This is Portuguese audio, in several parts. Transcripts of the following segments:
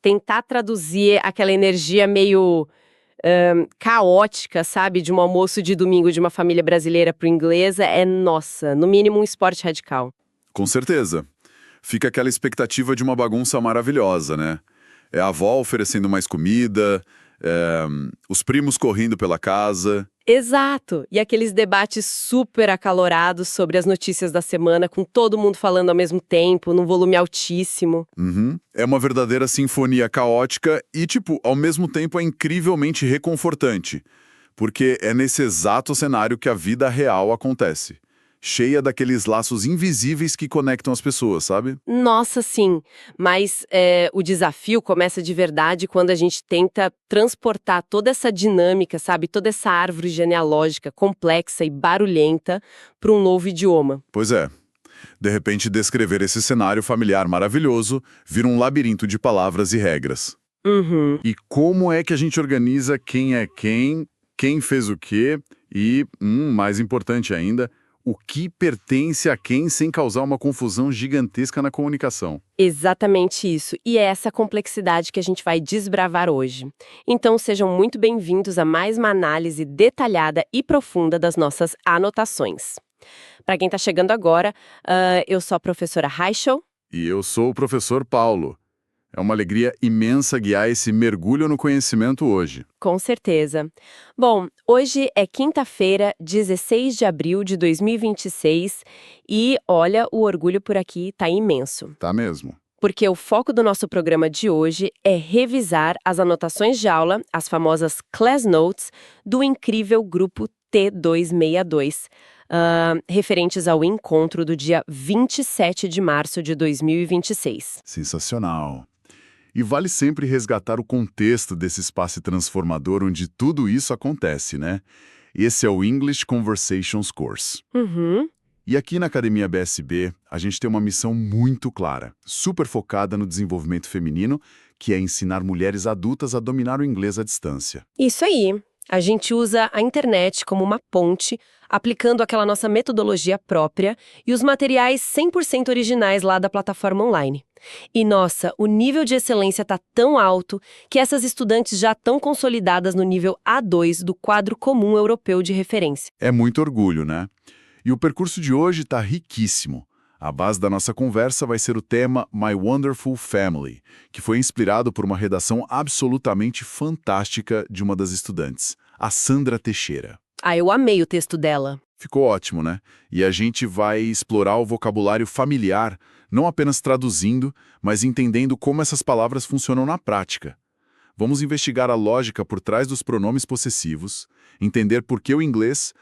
tentar traduzir aquela energia meio caótica, sabe, de um almoço de domingo de uma família brasileira para o inglesa nossa, no mínimo um esporte radical. Com certeza. Fica aquela expectativa de uma bagunça maravilhosa, né? É a avó oferecendo mais comida, os primos correndo pela casa. Exato! E aqueles debates super acalorados sobre as notícias da semana, com todo mundo falando ao mesmo tempo, num volume altíssimo. Uhum. É uma verdadeira sinfonia caótica e, ao mesmo tempo é incrivelmente reconfortante. Porque é nesse exato cenário que a vida real acontece. Cheia daqueles laços invisíveis que conectam as pessoas, sabe? Nossa, sim, mas o desafio começa de verdade quando a gente tenta transportar toda essa dinâmica, sabe, toda essa árvore genealógica complexa e barulhenta para um novo idioma. Pois é. De repente, descrever esse cenário familiar maravilhoso vira um labirinto de palavras e regras. Uhum. E como é que a gente organiza quem é quem fez o quê e, mais importante ainda, o que pertence a quem sem causar uma confusão gigantesca na comunicação. Exatamente isso. E é essa complexidade que a gente vai desbravar hoje. Então, sejam muito bem-vindos a mais uma análise detalhada e profunda das nossas anotações. Para quem está chegando agora, eu sou a professora Raichel. E eu sou o professor Paulo. É uma alegria imensa guiar esse mergulho no conhecimento hoje. Com certeza. Bom, hoje é quinta-feira, 16 de abril de 2026 e, olha, o orgulho por aqui tá imenso. Tá mesmo. Porque o foco do nosso programa de hoje é revisar as anotações de aula, as famosas Class Notes, do incrível grupo T262, referentes ao encontro do dia 27 de março de 2026. Sensacional. E vale sempre resgatar o contexto desse espaço transformador onde tudo isso acontece, né? Esse é o English Conversations Course. Uhum. E aqui na Academia BSB, a gente tem uma missão muito clara, super focada no desenvolvimento feminino, que é ensinar mulheres adultas a dominar o inglês à distância. Isso aí. A gente usa a internet como uma ponte, aplicando aquela nossa metodologia própria e os materiais 100% originais lá da plataforma online. E nossa, o nível de excelência está tão alto que essas estudantes já estão consolidadas no nível A2 do quadro comum europeu de referência. É muito orgulho, né? E o percurso de hoje está riquíssimo. A base da nossa conversa vai ser o tema My Wonderful Family, que foi inspirado por uma redação absolutamente fantástica de uma das estudantes, a Sandra Teixeira. Ah, eu amei o texto dela. Ficou ótimo, né? E a gente vai explorar o vocabulário familiar, não apenas traduzindo, mas entendendo como essas palavras funcionam na prática. Vamos investigar a lógica por trás dos pronomes possessivos, entender por que o inglês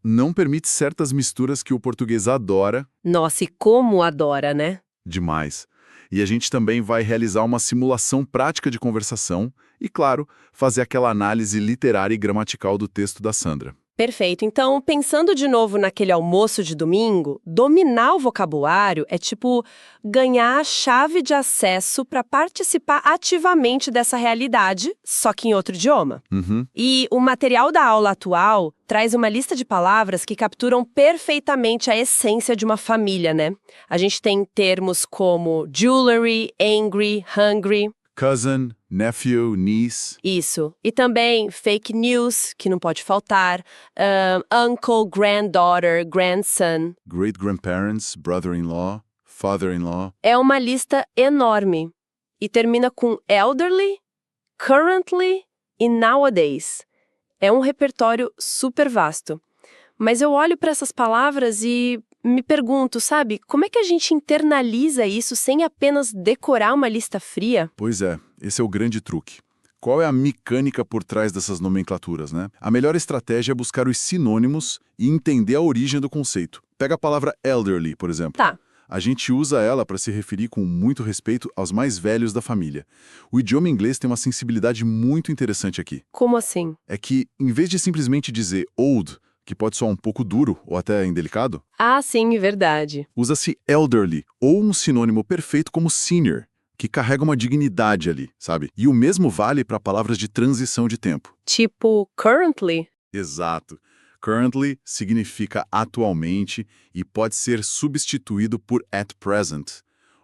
não permite certas misturas que o português adora. Nossa, e como adora, né? Demais. E a gente também vai realizar uma simulação prática de conversação e, claro, fazer aquela análise literária e gramatical do texto da Sandra. Perfeito. Então, pensando de novo naquele almoço de domingo, dominar o vocabulário é tipo ganhar a chave de acesso para participar ativamente dessa realidade, só que em outro idioma. Uhum. E o material da aula atual traz uma lista de palavras que capturam perfeitamente a essência de uma família, né? A gente tem termos como jewelry, angry, hungry. Cousin, nephew, niece. Isso. E também fake news, que não pode faltar, uncle, granddaughter, grandson. Great-grandparents, brother-in-law, father-in-law. É uma lista enorme. E termina com elderly, currently e nowadays. É um repertório super vasto. Mas eu olho para essas palavras e me pergunto, sabe, como é que a gente internaliza isso sem apenas decorar uma lista fria? Pois é, esse é o grande truque. Qual é a mecânica por trás dessas nomenclaturas, né? A melhor estratégia é buscar os sinônimos e entender a origem do conceito. Pega a palavra elderly, por exemplo. Tá. A gente usa ela para se referir com muito respeito aos mais velhos da família. O idioma inglês tem uma sensibilidade muito interessante aqui. Como assim? É que, em vez de simplesmente dizer old, que pode soar um pouco duro ou até indelicado, Ah, sim, verdade. usa-se elderly, ou um sinônimo perfeito como senior, que carrega uma dignidade ali, sabe? E o mesmo vale para palavras de transição de tempo. Tipo, currently? Exato. Currently significa atualmente e pode ser substituído por at present.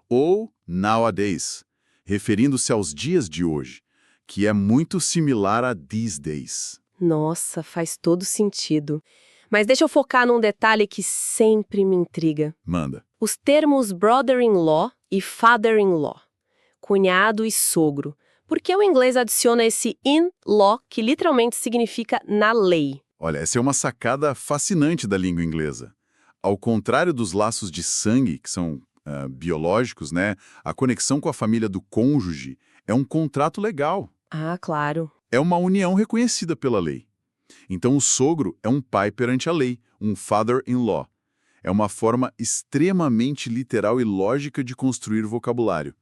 Ou nowadays, referindo-se aos dias de hoje, que é muito similar a these days. Nossa, faz todo sentido. Mas deixa eu focar num detalhe que sempre me intriga. Manda. Os termos brother-in-law e father-in-law, cunhado e sogro. Por que o inglês adiciona esse in-law, que literalmente significa na lei? Olha, essa é uma sacada fascinante da língua inglesa. Ao contrário dos laços de sangue, que são biológicos, né? A conexão com a família do cônjuge é um contrato legal. Ah, claro. É uma união reconhecida pela lei. Então, o sogro é um pai perante a lei, um father-in-law. É uma forma extremamente literal e lógica de construir vocabulário.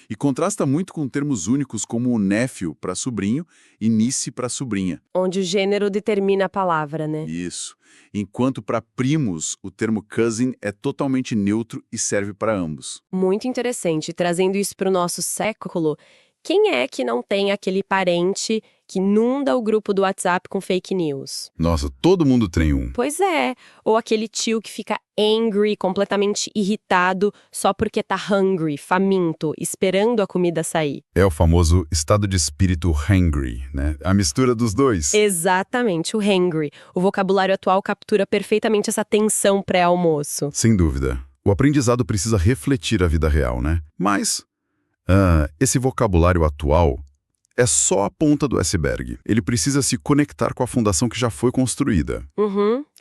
E contrasta muito com termos únicos como o nephew para sobrinho e niece para sobrinha. Onde o gênero determina a palavra, né? Isso. Enquanto para primos, o termo cousin é totalmente neutro e serve para ambos. Muito interessante. Trazendo isso para o nosso século, quem é que não tem aquele parente que inunda o grupo do WhatsApp com fake news? Nossa, todo mundo tem um. Pois é. Ou aquele tio que fica angry, completamente irritado, só porque tá hungry, faminto, esperando a comida sair. É o famoso estado de espírito hangry, né? A mistura dos dois. Exatamente, o hangry. O vocabulário atual captura perfeitamente essa tensão pré-almoço. Sem dúvida. O aprendizado precisa refletir a vida real, né? Mas esse vocabulário atual é só a ponta do iceberg. Ele precisa se conectar com a fundação que já foi construída.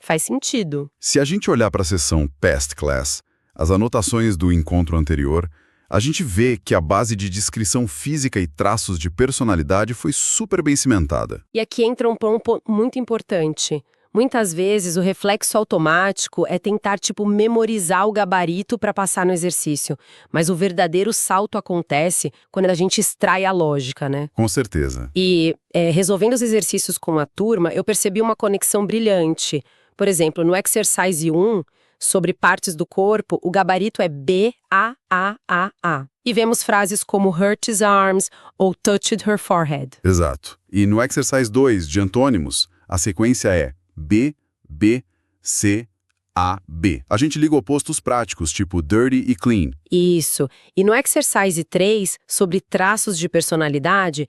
Faz sentido. Se a gente olhar para a seção Past Class, as anotações do encontro anterior, a gente vê que a base de descrição física e traços de personalidade foi super bem cimentada. E aqui entra um ponto muito importante. Muitas vezes o reflexo automático é tentar, memorizar o gabarito para passar no exercício. Mas o verdadeiro salto acontece quando a gente extrai a lógica, né? Com certeza. E resolvendo os exercícios com a turma, eu percebi uma conexão brilhante. Por exemplo, no Exercise 1, sobre partes do corpo, o gabarito é B-A-A-A-A. E vemos frases como hurt his arms ou touched her forehead. Exato. E no Exercise 2, de antônimos, a sequência é B, B, C, A, B. A gente liga opostos práticos, tipo dirty e clean. Isso. E no Exercise 3, sobre traços de personalidade,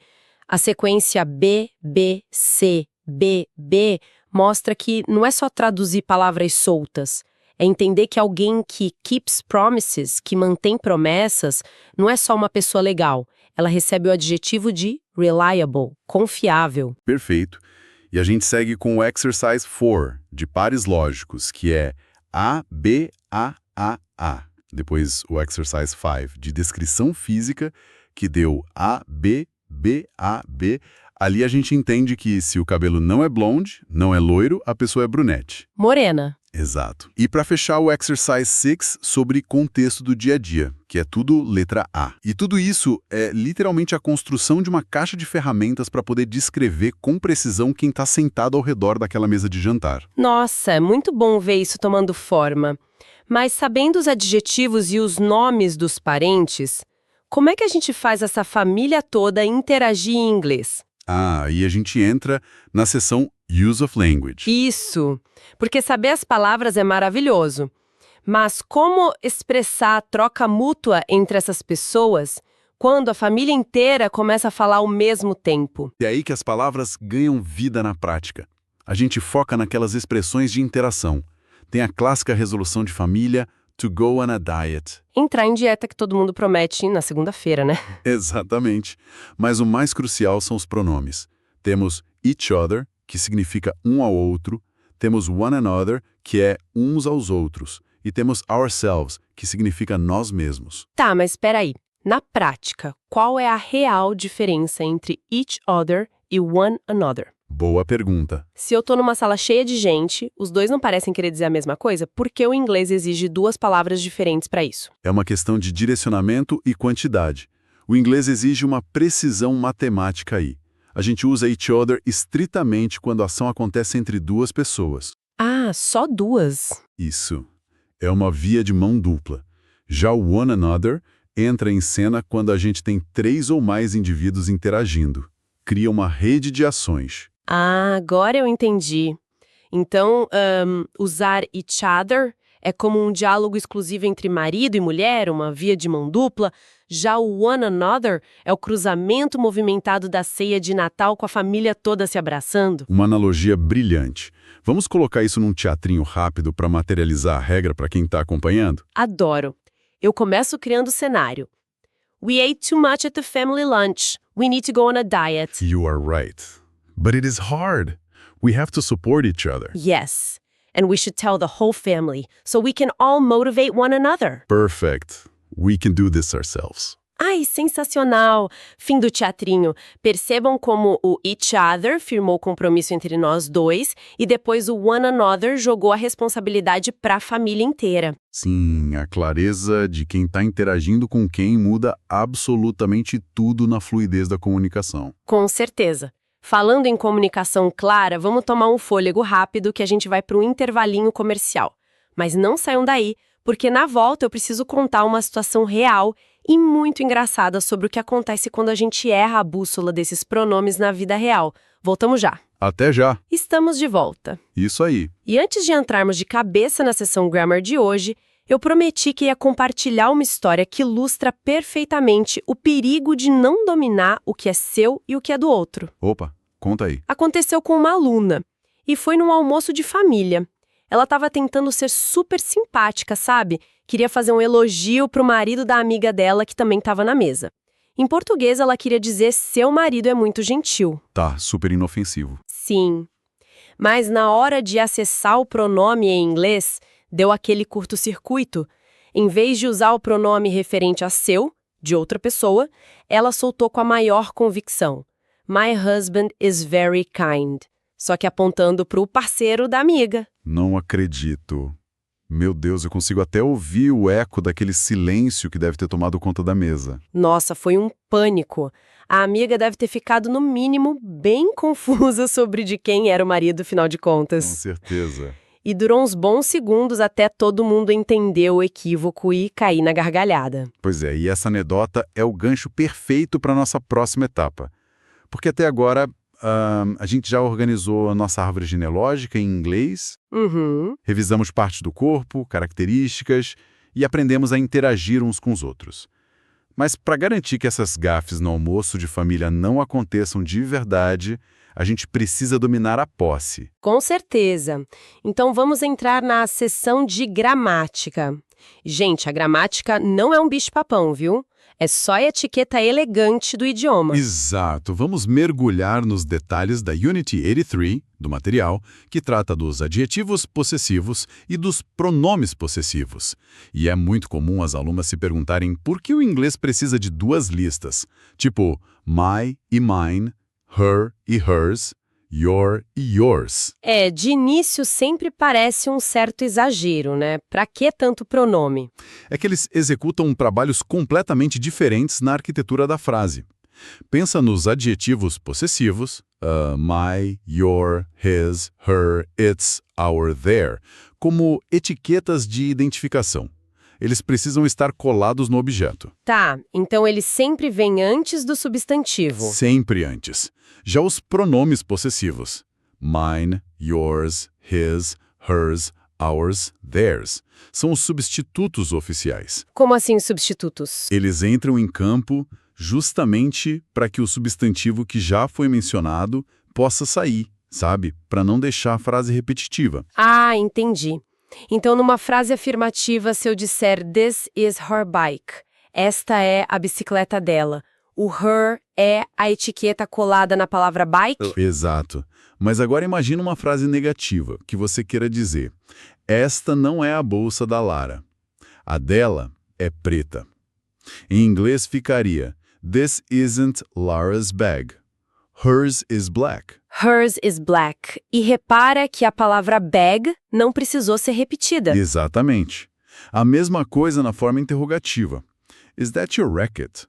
a sequência B, B, C, B, B mostra que não é só traduzir palavras soltas, é entender que alguém que keeps promises, que mantém promessas, não é só uma pessoa legal. Ela recebe o adjetivo de reliable, confiável. Perfeito. E a gente segue com o Exercise 4, de pares lógicos, que é A, B, A, A, A. Depois o Exercise 5, de descrição física, que deu A, B, B, A, B. Ali a gente entende que se o cabelo não é blonde, não é loiro, a pessoa é brunete. Morena. Exato. E para fechar o Exercise 6 sobre contexto do dia a dia, que é tudo letra A. E tudo isso é literalmente a construção de uma caixa de ferramentas para poder descrever com precisão quem está sentado ao redor daquela mesa de jantar. Nossa, é muito bom ver isso tomando forma. Mas sabendo os adjetivos e os nomes dos parentes, como é que a gente faz essa família toda interagir em inglês? E a gente entra na seção Use of Language. Isso, porque saber as palavras é maravilhoso. Mas como expressar a troca mútua entre essas pessoas quando a família inteira começa a falar ao mesmo tempo? É aí que as palavras ganham vida na prática. A gente foca naquelas expressões de interação. Tem a clássica resolução de família, to go on a diet. Entrar em dieta que todo mundo promete na segunda-feira, né? Exatamente. Mas o mais crucial são os pronomes. Temos each other, que significa um ao outro. Temos one another, que é uns aos outros. E temos ourselves, que significa nós mesmos. Tá, mas espera aí. Na prática, qual é a real diferença entre each other e one another? Boa pergunta. Se eu tô numa sala cheia de gente, os dois não parecem querer dizer a mesma coisa, por que o inglês exige duas palavras diferentes para isso? É uma questão de direcionamento e quantidade. O inglês exige uma precisão matemática aí. A gente usa each other estritamente quando a ação acontece entre duas pessoas. Ah, só duas? Isso. É uma via de mão dupla. Já o one another entra em cena quando a gente tem 3 ou mais indivíduos interagindo. Cria uma rede de ações. Ah, agora eu entendi. Então, usar each other é como um diálogo exclusivo entre marido e mulher, uma via de mão dupla. Já o one another é o cruzamento movimentado da ceia de Natal com a família toda se abraçando. Uma analogia brilhante. Vamos colocar isso num teatrinho rápido para materializar a regra para quem está acompanhando? Adoro. Eu começo criando o cenário. We ate too much at the family lunch. We need to go on a diet. You are right. But it is hard. We have to support each other. Yes. And we should tell the whole family, so we can all motivate one another. Perfect. We can do this ourselves. Ai, sensacional! Fim do teatrinho. Percebam como o each other firmou o compromisso entre nós dois e depois o one another jogou a responsabilidade para a família inteira. Sim, a clareza de quem está interagindo com quem muda absolutamente tudo na fluidez da comunicação. Com certeza. Falando em comunicação clara, vamos tomar um fôlego rápido que a gente vai para um intervalinho comercial. Mas não saiam daí, porque na volta eu preciso contar uma situação real e muito engraçada sobre o que acontece quando a gente erra a bússola desses pronomes na vida real. Voltamos já. Até já. Estamos de volta. Isso aí. E antes de entrarmos de cabeça na sessão Grammar de hoje, eu prometi que ia compartilhar uma história que ilustra perfeitamente o perigo de não dominar o que é seu e o que é do outro. Opa, conta aí. Aconteceu com uma aluna, e foi num almoço de família. Ela estava tentando ser super simpática, sabe? Queria fazer um elogio pro marido da amiga dela que também estava na mesa. Em português, ela queria dizer seu marido é muito gentil. Tá, super inofensivo. Sim. Mas na hora de acessar o pronome em inglês, deu aquele curto-circuito. Em vez de usar o pronome referente a seu, de outra pessoa, ela soltou com a maior convicção. My husband is very kind. Só que apontando pro parceiro da amiga. Não acredito. Meu Deus, eu consigo até ouvir o eco daquele silêncio que deve ter tomado conta da mesa. Nossa, foi um pânico. A amiga deve ter ficado, no mínimo, bem confusa sobre de quem era o marido, afinal de contas. Com certeza. E durou uns bons segundos até todo mundo entender o equívoco e cair na gargalhada. Pois é, e essa anedota é o gancho perfeito para a nossa próxima etapa. Porque até agora a gente já organizou a nossa árvore genealógica em inglês, revisamos partes do corpo, características e aprendemos a interagir uns com os outros. Mas para garantir que essas gafes no almoço de família não aconteçam de verdade, a gente precisa dominar a posse. Com certeza. Então vamos entrar na seção de gramática. Gente, a gramática não é um bicho-papão, viu? É só a etiqueta elegante do idioma. Exato. Vamos mergulhar nos detalhes da Unity 83, do material, que trata dos adjetivos possessivos e dos pronomes possessivos. E é muito comum as alunas se perguntarem por que o inglês precisa de duas listas, tipo my e mine, her e hers, your e yours. De início sempre parece um certo exagero, né? Pra que tanto pronome? É que eles executam trabalhos completamente diferentes na arquitetura da frase. Pensa nos adjetivos possessivos, my, your, his, her, its, our, their, como etiquetas de identificação. Eles precisam estar colados no objeto. Tá, então eles sempre vêm antes do substantivo. Sempre antes. Já os pronomes possessivos, mine, yours, his, hers, ours, theirs, são os substitutos oficiais. Como assim substitutos? Eles entram em campo justamente para que o substantivo que já foi mencionado possa sair, sabe? Para não deixar a frase repetitiva. Ah, entendi. Então, numa frase afirmativa, se eu disser this is her bike, esta é a bicicleta dela, o her é a etiqueta colada na palavra bike? Exato. Mas agora imagina uma frase negativa, que você queira dizer, esta não é a bolsa da Lara. A dela é preta. Em inglês ficaria, this isn't Lara's bag. Hers is black. Hers is black. E repara que a palavra bag não precisou ser repetida. Exatamente. A mesma coisa na forma interrogativa. Is that your racket?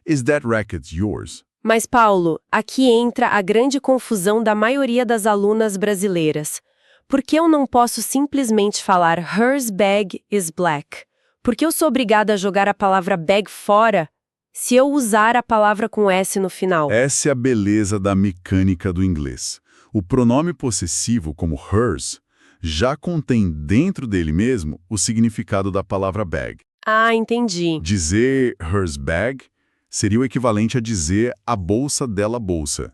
Is that racket yours? Mas, Paulo, aqui entra a grande confusão da maioria das alunas brasileiras. Por que eu não posso simplesmente falar hers bag is black? Por que eu sou obrigada a jogar a palavra bag fora se eu usar a palavra com S no final? Essa é a beleza da mecânica do inglês. O pronome possessivo, como hers, já contém dentro dele mesmo o significado da palavra bag. Ah, entendi. Dizer hers bag seria o equivalente a dizer a bolsa dela bolsa.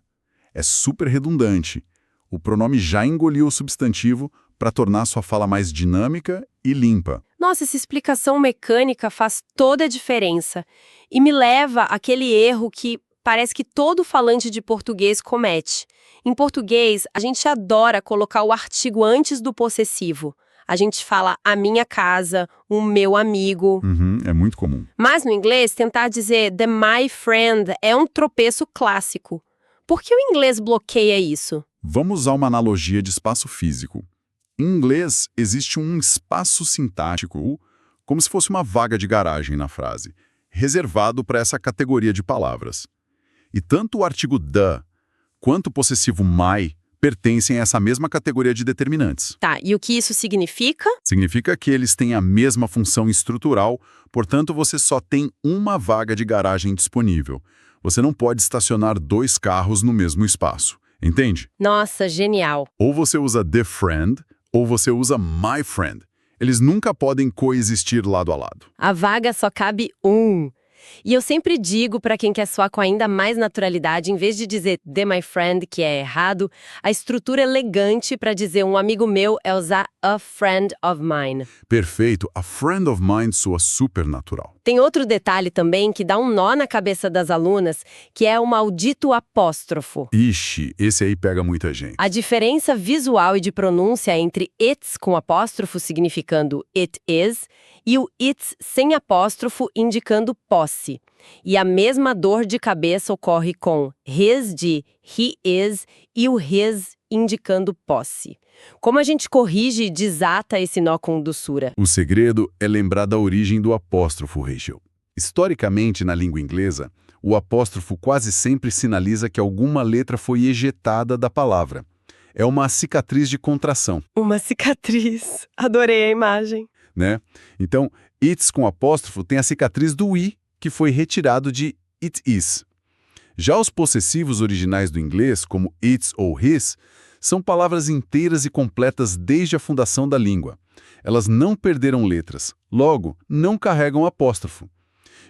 É super redundante. O pronome já engoliu o substantivo para tornar sua fala mais dinâmica e limpa. Nossa, essa explicação mecânica faz toda a diferença. E me leva àquele erro que parece que todo falante de português comete. Em português, a gente adora colocar o artigo antes do possessivo. A gente fala a minha casa, o meu amigo. É muito comum. Mas no inglês, tentar dizer the my friend é um tropeço clássico. Por que o inglês bloqueia isso? Vamos usar uma analogia de espaço físico. Em inglês, existe um espaço sintático, como se fosse uma vaga de garagem na frase, reservado para essa categoria de palavras. E tanto o artigo the quanto o possessivo my pertencem a essa mesma categoria de determinantes. Tá, e o que isso significa? Significa que eles têm a mesma função estrutural, portanto você só tem uma vaga de garagem disponível. Você não pode estacionar 2 carros no mesmo espaço, entende? Nossa, genial. Ou você usa the friend, ou você usa my friend. Eles nunca podem coexistir lado a lado. A vaga só cabe um. E eu sempre digo para quem quer soar com ainda mais naturalidade, em vez de dizer the my friend, que é errado, a estrutura elegante para dizer um amigo meu é usar a friend of mine. Perfeito, a friend of mine soa super natural. Tem outro detalhe também que dá um nó na cabeça das alunas, que é o maldito apóstrofo. Ixi, esse aí pega muita gente. A diferença visual e de pronúncia entre it's com apóstrofo significando it is e o it's sem apóstrofo indicando posse. E a mesma dor de cabeça ocorre com his de he is e o his indicando posse. Como a gente corrige e desata esse nó com doçura? O segredo é lembrar da origem do apóstrofo, Rachel. Historicamente, na língua inglesa, o apóstrofo quase sempre sinaliza que alguma letra foi ejetada da palavra. É uma cicatriz de contração. Uma cicatriz. Adorei a imagem. Né? Então, it's com apóstrofo tem a cicatriz do i, que foi retirado de it is. Já os possessivos originais do inglês, como its ou his, são palavras inteiras e completas desde a fundação da língua. Elas não perderam letras, logo, não carregam apóstrofo.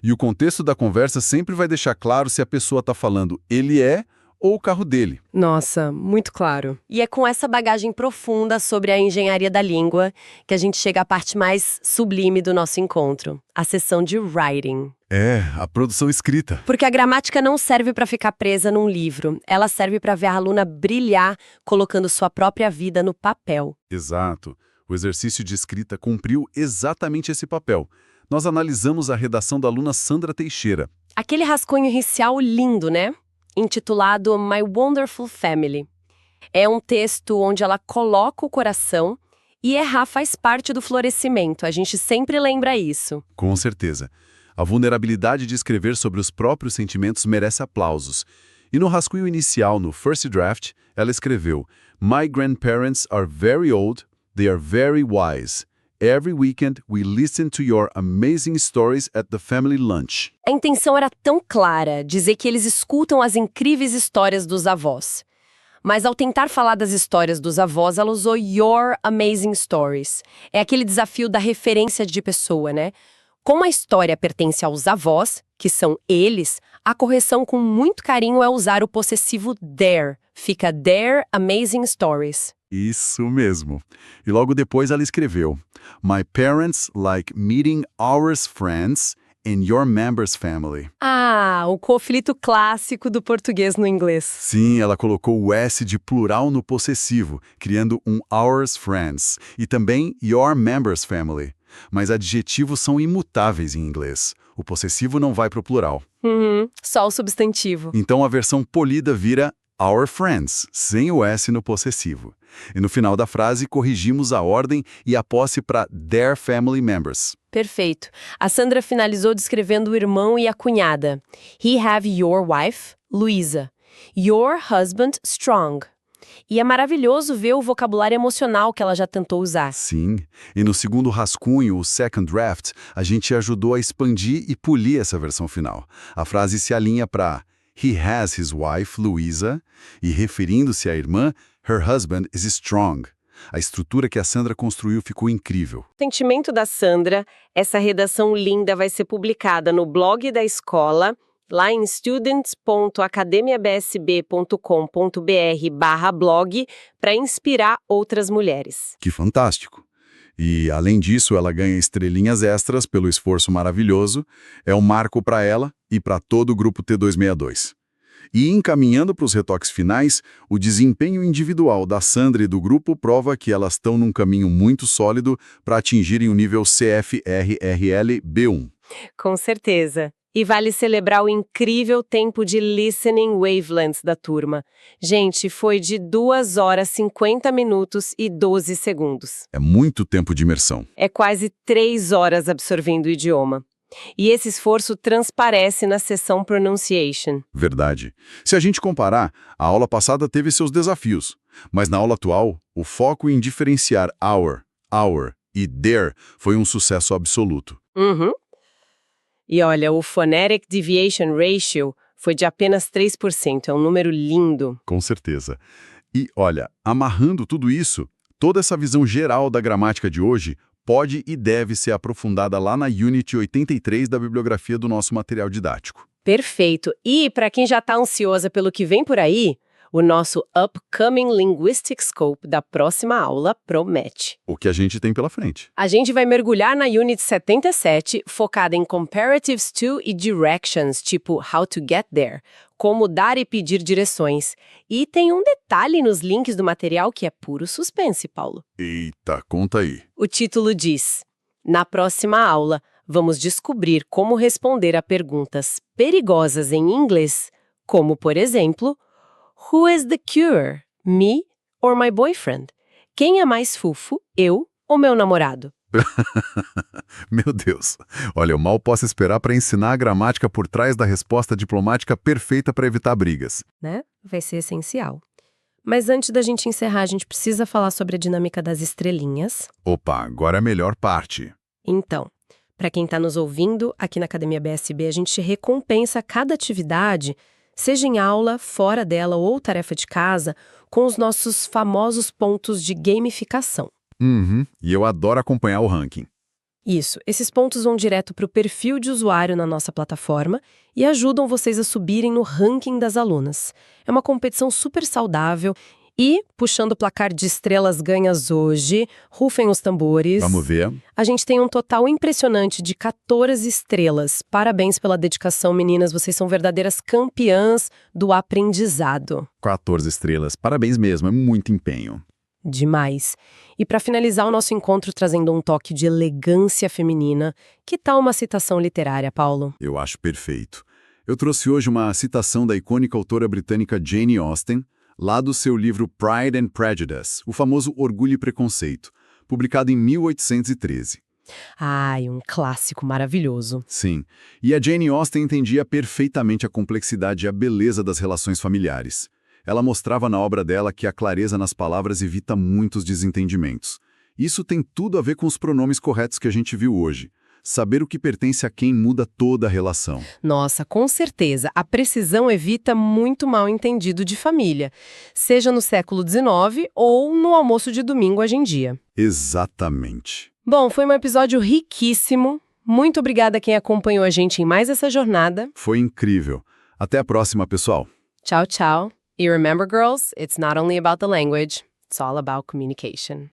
E o contexto da conversa sempre vai deixar claro se a pessoa está falando ele é ou o carro dele. Nossa, muito claro. E é com essa bagagem profunda sobre a engenharia da língua que a gente chega à parte mais sublime do nosso encontro, a sessão de writing. É, a produção escrita. Porque a gramática não serve para ficar presa num livro, ela serve para ver a aluna brilhar colocando sua própria vida no papel. Exato. O exercício de escrita cumpriu exatamente esse papel. Nós analisamos a redação da aluna Sandra Teixeira. Aquele rascunho inicial lindo, né? Intitulado My Wonderful Family. É um texto onde ela coloca o coração e errar faz parte do florescimento, a gente sempre lembra isso. Com certeza. A vulnerabilidade de escrever sobre os próprios sentimentos merece aplausos. E no rascunho inicial, no first draft, ela escreveu: My grandparents are very old, they are very wise. Every weekend we listen to your amazing stories at the family lunch. A intenção era tão clara, dizer que eles escutam as incríveis histórias dos avós. Mas ao tentar falar das histórias dos avós, ela usou your amazing stories. É aquele desafio da referência de pessoa, né? Como a história pertence aos avós, que são eles, a correção com muito carinho é usar o possessivo their. Fica their amazing stories. Isso mesmo. E logo depois ela escreveu: My parents like meeting our friends and your members' family. Ah, o conflito clássico do português no inglês. Sim, ela colocou o S de plural no possessivo, criando um ours friends, e também your members' family. Mas adjetivos são imutáveis em inglês. O possessivo não vai para o plural. Só o substantivo. Então a versão polida vira our friends, sem o S no possessivo. E no final da frase, corrigimos a ordem e a posse para their family members. Perfeito. A Sandra finalizou descrevendo o irmão e a cunhada. He have your wife, Luisa. Your husband, Strong. E é maravilhoso ver o vocabulário emocional que ela já tentou usar. Sim. E no segundo rascunho, o second draft, a gente ajudou a expandir e polir essa versão final. A frase se alinha para He has his wife, Luisa, e referindo-se à irmã, her husband is strong. A estrutura que a Sandra construiu ficou incrível. Sentimento da Sandra, essa redação linda vai ser publicada no blog da escola, lá em students.academiabsb.com.br/blog, para inspirar outras mulheres. Que fantástico! E, além disso, ela ganha estrelinhas extras pelo esforço maravilhoso, é um marco para ela e para todo o grupo T262. E, encaminhando para os retoques finais, o desempenho individual da Sandra e do grupo prova que elas estão num caminho muito sólido para atingirem o nível CFRRL B1. Com certeza. E vale celebrar o incrível tempo de listening wavelengths da turma. Gente, foi de 2 horas, 50 minutos e 12 segundos. É muito tempo de imersão. É quase 3 horas absorvendo o idioma. E esse esforço transparece na sessão Pronunciation. Verdade. Se a gente comparar, a aula passada teve seus desafios, mas na aula atual, o foco em diferenciar our e their foi um sucesso absoluto. Uhum. E olha, o Phonetic Deviation Ratio foi de apenas 3%, é um número lindo. Com certeza. E olha, amarrando tudo isso, toda essa visão geral da gramática de hoje pode e deve ser aprofundada lá na Unit 83 da bibliografia do nosso material didático. Perfeito. E para quem já está ansiosa pelo que vem por aí, o nosso Upcoming Linguistic Scope da próxima aula promete. O que a gente tem pela frente. A gente vai mergulhar na Unit 77, focada em Comparatives to e Directions, tipo How to Get There, como dar e pedir direções. E tem um detalhe nos links do material que é puro suspense, Paulo. Eita, conta aí. O título diz: na próxima aula, vamos descobrir como responder a perguntas perigosas em inglês, como, por exemplo, Who is the cure? Me or my boyfriend? Quem é mais fofo, eu ou meu namorado? Meu Deus. Olha, eu mal posso esperar para ensinar a gramática por trás da resposta diplomática perfeita para evitar brigas. Né? Vai ser essencial. Mas antes da gente encerrar, a gente precisa falar sobre a dinâmica das estrelinhas. Opa, agora é a melhor parte. Então, para quem está nos ouvindo, aqui na Academia BSB, a gente recompensa cada atividade, seja em aula, fora dela ou tarefa de casa, com os nossos famosos pontos de gamificação. E eu adoro acompanhar o ranking. Isso, esses pontos vão direto para o perfil de usuário na nossa plataforma e ajudam vocês a subirem no ranking das alunas. É uma competição super saudável e, puxando o placar de estrelas ganhas hoje, rufem os tambores. Vamos ver. A gente tem um total impressionante de 14 estrelas. Parabéns pela dedicação, meninas. Vocês são verdadeiras campeãs do aprendizado. 14 estrelas. Parabéns mesmo, é muito empenho. Demais. E para finalizar o nosso encontro trazendo um toque de elegância feminina, que tal uma citação literária, Paulo? Eu acho perfeito. Eu trouxe hoje uma citação da icônica autora britânica Jane Austen, lá do seu livro Pride and Prejudice, o famoso Orgulho e Preconceito, publicado em 1813. Ai, um clássico maravilhoso. Sim, e a Jane Austen entendia perfeitamente a complexidade e a beleza das relações familiares. Ela mostrava na obra dela que a clareza nas palavras evita muitos desentendimentos. Isso tem tudo a ver com os pronomes corretos que a gente viu hoje. Saber o que pertence a quem muda toda a relação. Nossa, com certeza. A precisão evita muito mal-entendido de família, seja no século XIX ou no almoço de domingo hoje em dia. Exatamente. Bom, foi um episódio riquíssimo. Muito obrigada a quem acompanhou a gente em mais essa jornada. Foi incrível. Até a próxima, pessoal. Tchau, tchau. E remember, girls, it's not only about the language, it's all about communication.